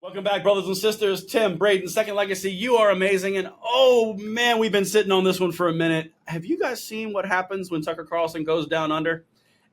Welcome back, brothers and sisters. Tim, Braden, Second Legacy, you are amazing. And oh man, we've been sitting on this one for a minute. Have you guys seen what happens when Tucker Carlson goes down under?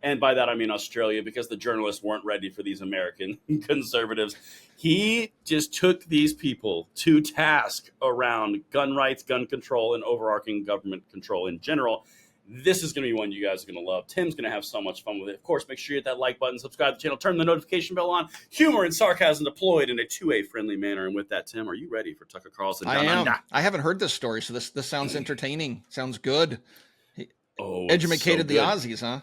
And by that, I mean Australia, because the journalists weren't ready for these American conservatives. He just took these people to task around gun rights, gun control, and overarching government control in general. This is going to be one you guys are going to love. Tim's going to have so much fun with it. Of course, make sure you hit that like button, subscribe to the channel, turn the notification bell on. Humor and sarcasm deployed in a two-way friendly manner. And with that, Tim, are you ready for Tucker Carlson? I am. I haven't heard this story, so this sounds entertaining. Sounds good. Educated the Aussies, huh?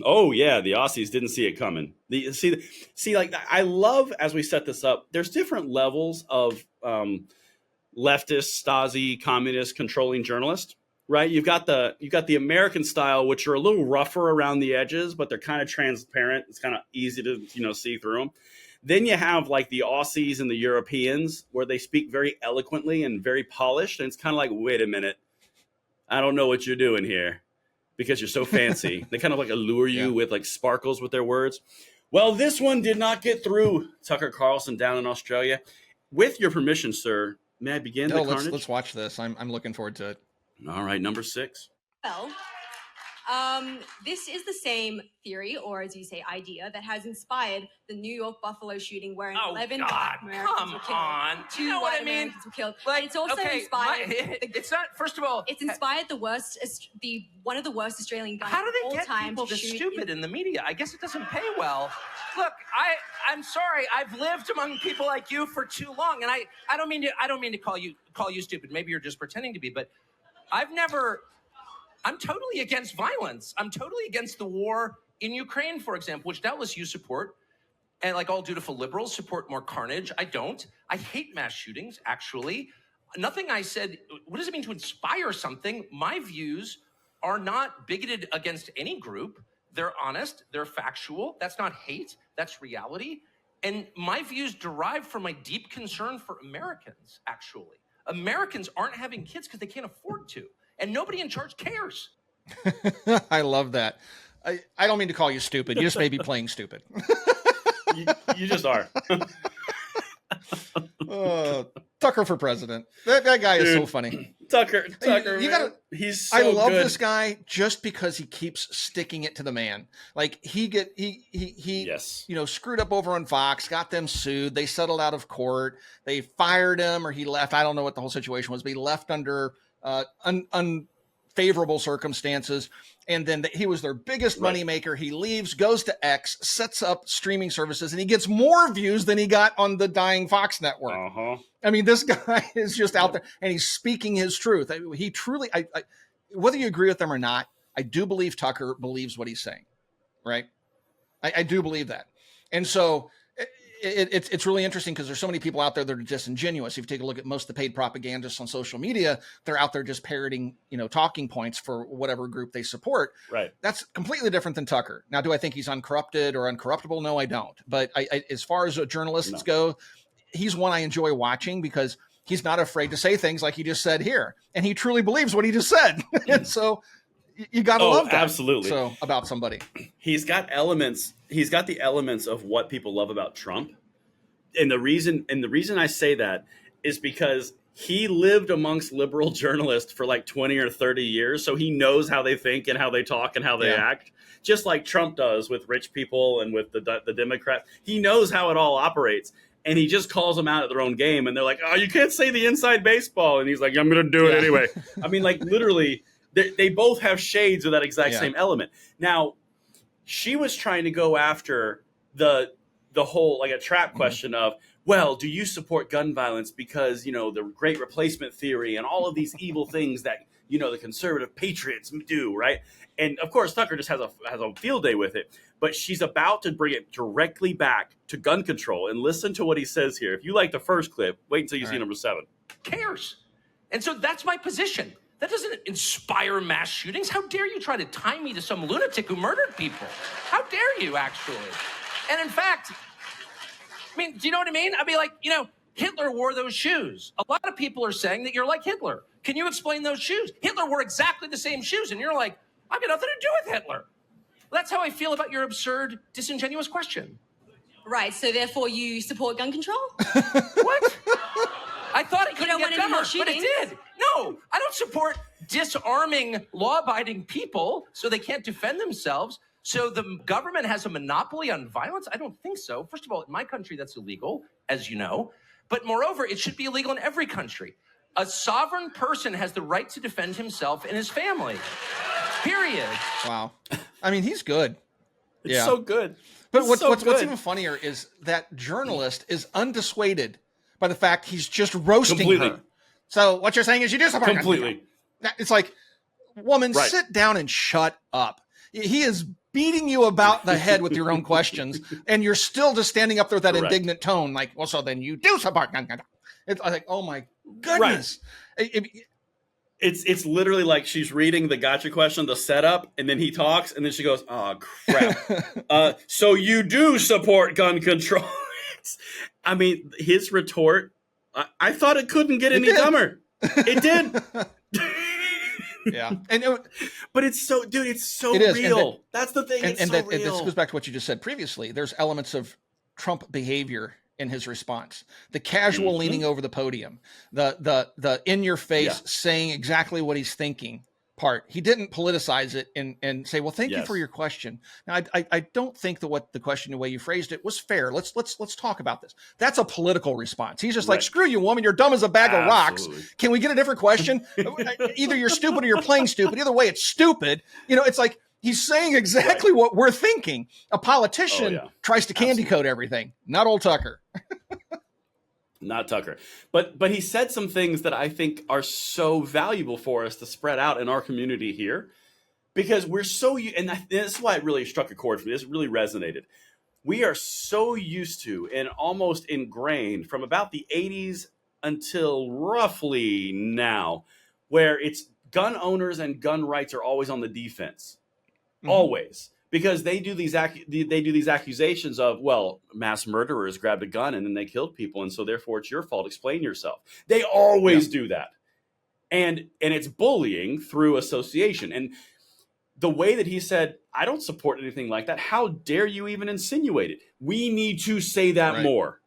Oh yeah, the Aussies didn't see it coming. Like I love, as we set this up, there's different levels of leftist, Stasi, communist controlling journalist. Right, you've got the American style, which are a little rougher around the edges, but they're kind of transparent. It's kind of easy to see through them. Then you have like the Aussies and the Europeans, where they speak very eloquently and very polished, and it's kind of like, wait a minute, I don't know what you're doing here, because you're so fancy. They kind of like allure you with like sparkles with their words. Well, this one did not get through Tucker Carlson down in Australia. With your permission, sir, may I begin the carnage? Let's watch this. I'm looking forward to it. All right, number 6. Well, this is the same theory, or as you say, idea, that has inspired the New York Buffalo shooting, where 11 Black Americans were killed. You know what I mean? Americans were killed. Like, and it's also inspired. It's not. First of all, it's inspired one of the worst Australian guys. How do they of all get time people to this shoot stupid in the media? I guess it doesn't pay well. Look, I'm sorry. I've lived among people like you for too long, and I don't mean to call you stupid. Maybe you're just pretending to be, but I'm totally against violence. I'm totally against the war in Ukraine, for example, which doubtless you support. And like all dutiful liberals support more carnage. I don't. I hate mass shootings, actually. Nothing I said, what does it mean to inspire something? My views are not bigoted against any group. They're honest. They're factual. That's not hate. That's reality. And my views derive from my deep concern for Americans, actually. Americans aren't having kids because they can't afford to. And nobody in charge cares. I love that. I don't mean to call you stupid. You just may be playing stupid. you just are. Tucker for president. That guy is so funny. Tucker, he's so I love good. this guy just because he keeps sticking it to the man. Like he screwed up over on Fox, got them sued. They settled out of court. They fired him, or he left. I don't know what the whole situation was, but he left under unfavorable circumstances. And then he was their biggest moneymaker. He leaves, goes to X, sets up streaming services, and he gets more views than he got on the dying Fox network. I mean, this guy is just out there, and he's speaking his truth. He truly, whether you agree with him or not, I do believe Tucker believes what he's saying, right? I do believe that. And so it's really interesting because there's so many people out there that are disingenuous. If you take a look at most of the paid propagandists on social media, they're out there just parroting, talking points for whatever group they support. Right. That's completely different than Tucker. Now, do I think he's uncorrupted or uncorruptible? No, I don't. But as far as journalists go, he's one I enjoy watching because he's not afraid to say things like he just said here. And he truly believes what he just said. And so you got to love that. Absolutely. So about somebody. He's got the elements of what people love about Trump. And the reason I say that is because he lived amongst liberal journalists for like 20 or 30 years. So he knows how they think and how they talk and how they act, just like Trump does with rich people and with the Democrats. He knows how it all operates. And he just calls them out at their own game. And they're like, oh, you can't say the inside baseball. And he's like, I'm going to do it anyway. I mean, like literally, they both have shades of that exact same element. Now, she was trying to go after the whole, like a trap question of, well, do you support gun violence because, the great replacement theory and all of these evil things that, the conservative patriots do, right? And of course, Tucker just has a field day with it. But she's about to bring it directly back to gun control. And listen to what he says here. If you like the first clip, wait until you see number 7. Cares. And so that's my position. That doesn't inspire mass shootings. How dare you try to tie me to some lunatic who murdered people? How dare you, actually? And in fact, I mean, do you know what I mean? I'd be like, Hitler wore those shoes. A lot of people are saying that you're like Hitler. Can you explain those shoes? Hitler wore exactly the same shoes. And you're like, I've got nothing to do with Hitler. That's how I feel about your absurd, disingenuous question. Right, so therefore you support gun control? What? I thought it couldn't don't get want any more dumber, but it shootings? did. No, I don't support disarming law-abiding people so they can't defend themselves. So the government has a monopoly on violence? I don't think so. First of all, in my country, that's illegal, as you know. But moreover, it should be illegal in every country. A sovereign person has the right to defend himself and his family. Period. Wow. I mean, he's good. It's so good. But It's what's even funnier is that journalist is undissuaded by the fact he's just roasting her. So what you're saying is you do support completely. It's like, woman, Right. sit down and shut up. He is beating you about the head with your own questions, and you're still just standing up there with that Correct. indignant tone, like, well, so then you do support. It's like, oh my goodness. Right. It's literally like she's reading the gotcha question, the setup, and then he talks, and then she goes, "Oh crap!" So you do support gun control? I mean, his retort. I thought it couldn't get any dumber. It did. Yeah, but it's so, dude. It's so real. That's the thing. And this goes back to what you just said previously. There's elements of Trump behavior in his response, the casual leaning over the podium, the in your face saying exactly what he's thinking part. He didn't politicize it and say, well, thank you for your question. Now, I don't think that what the question, the way you phrased it, was fair. Let's talk about this. That's a political response. He's just like, screw you, woman. You're dumb as a bag of rocks. Can we get a different question? Either you're stupid or you're playing stupid. Either way, it's stupid. You know, it's like, he's saying exactly what we're thinking. A politician tries to candy code everything, not old Tucker. Not Tucker. But he said some things that I think are so valuable for us to spread out in our community here, because we're so, and this is why it really struck a chord for me. This really resonated. We are so used to and almost ingrained from about the 80s until roughly now, where it's gun owners and gun rights are always on the defense. Always, because they do these accusations of, well, mass murderers grabbed a gun and then they killed people, and so therefore it's your fault. Explain yourself. They always do that, and it's bullying through association. And the way that he said, I don't support anything like that. How dare you even insinuate it? We need to say that more.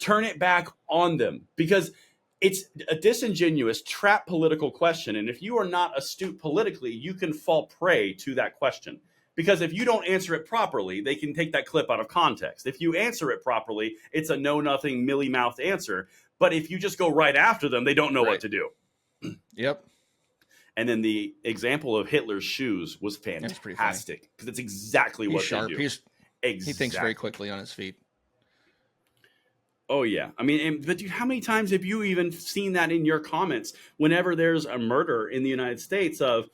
Turn it back on them, because it's a disingenuous, trap political question. And if you are not astute politically, you can fall prey to that question. Because if you don't answer it properly, they can take that clip out of context. If you answer it properly, it's a know-nothing, mealy-mouthed answer. But if you just go right after them, they don't know what to do. Yep. And then the example of Hitler's shoes was fantastic, because it's exactly what they do. He thinks very quickly on his feet. Oh, yeah. I mean, but dude, how many times have you even seen that in your comments whenever there's a murder in the United States of,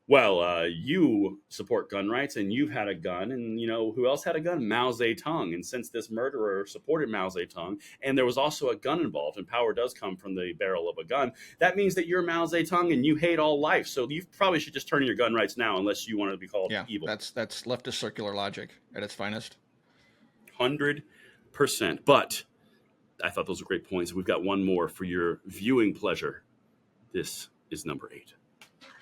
well, you support gun rights and you've had a gun, and, you know, who else had a gun? Mao Zedong. And since this murderer supported Mao Zedong, and there was also a gun involved, and power does come from the barrel of a gun, that means that you're Mao Zedong and you hate all life. So you probably should just turn in your gun rights now, unless you want to be called evil. That's leftist circular logic at its finest. 100%. But I thought those were great points. We've got one more for your viewing pleasure. This is number 8.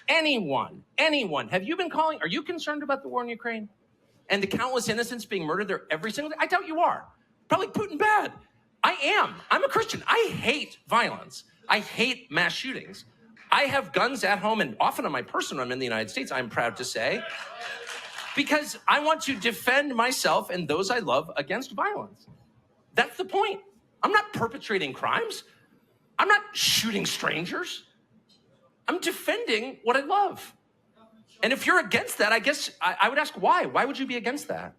Anyone, have you been calling? Are you concerned about the war in Ukraine and the countless innocents being murdered there every single day? I doubt you are. Probably Putin bad. I am. I'm a Christian. I hate violence. I hate mass shootings. I have guns at home, and often on my person when I'm in the United States, I'm proud to say, because I want to defend myself and those I love against violence. That's the point. I'm not perpetrating crimes. I'm not shooting strangers. I'm defending what I love. And if you're against that, I guess I would ask why. Why would you be against that?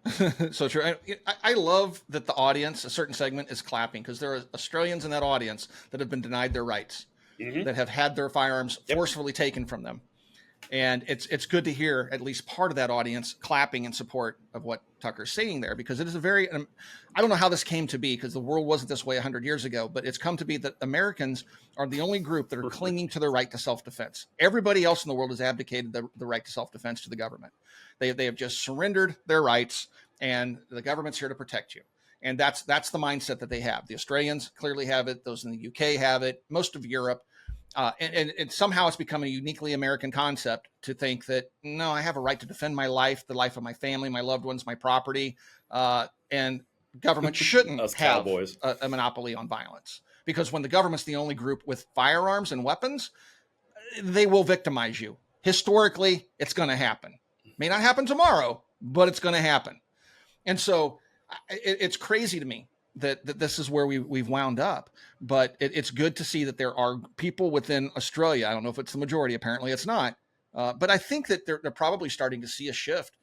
So true. I love that the audience, a certain segment, is clapping, because there are Australians in that audience that have been denied their rights, that have had their firearms forcefully taken from them. And it's good to hear at least part of that audience clapping in support of what Tucker's saying there, because it is a very, I don't know how this came to be, because the world wasn't this way 100 years ago, but it's come to be that Americans are the only group that are clinging to their right to self-defense. Everybody else in the world has abdicated the right to self-defense to the government. They have just surrendered their rights, and the government's here to protect you. And that's the mindset that they have. The Australians clearly have it. Those in the UK have it. Most of Europe. And somehow it's become a uniquely American concept to think that, no, I have a right to defend my life, the life of my family, my loved ones, my property. And government shouldn't Us have cowboys. a monopoly on violence, because when the government's the only group with firearms and weapons, they will victimize you. Historically, it's going to happen. May not happen tomorrow, but it's going to happen. And so it's crazy to me that this is where we've wound up. But it's good to see that there are people within Australia. I don't know if it's the majority. Apparently it's not. But I think that they're probably starting to see a shift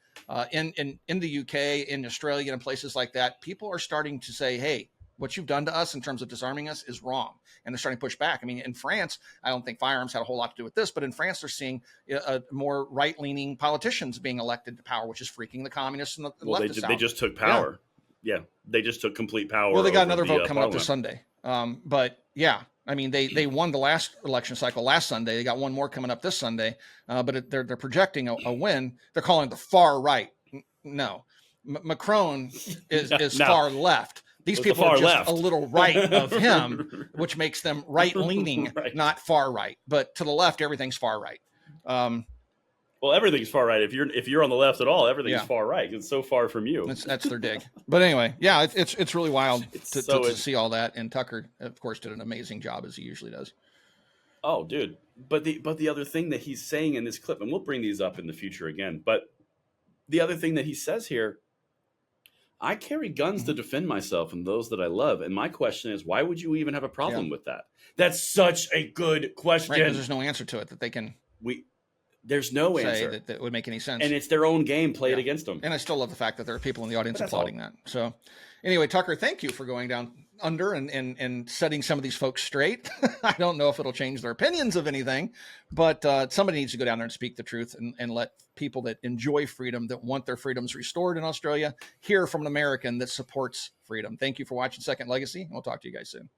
in the UK, in Australia, and places like that. People are starting to say, hey, what you've done to us in terms of disarming us is wrong. And they're starting to push back. I mean, in France, I don't think firearms had a whole lot to do with this, but in France, they're seeing more right-leaning politicians being elected to power, which is freaking the communists and the leftists out. They just took power. Yeah, they just took complete power. Well, they got another vote coming up this Sunday. But yeah, I mean, they won the last election cycle last Sunday. They got one more coming up this Sunday, but they're projecting a win. They're calling it the far right. No, Macron is far left. These people are just left. A little right of him, which makes them right-leaning, right. Not far right. But to the left, everything's far right. Well, everything's far right. If you're on the left at all, everything's far right. It's so far from you. That's their dig. But anyway, yeah, it's really wild to see all that. And Tucker, of course, did an amazing job, as he usually does. Oh, dude. But the other thing that he's saying in this clip, and we'll bring these up in the future again, but the other thing that he says here, I carry guns to defend myself and those that I love. And my question is, why would you even have a problem with that? That's such a good question. Right, because there's no answer to it that they can there's no answer that would make any sense. And it's their own game played against them. And I still love the fact that there are people in the audience applauding that. So anyway, Tucker, thank you for going down under and setting some of these folks straight. I don't know if it'll change their opinions of anything, but somebody needs to go down there and speak the truth and let people that enjoy freedom, that want their freedoms restored in Australia, hear from an American that supports freedom. Thank you for watching Second Legacy. We'll talk to you guys soon.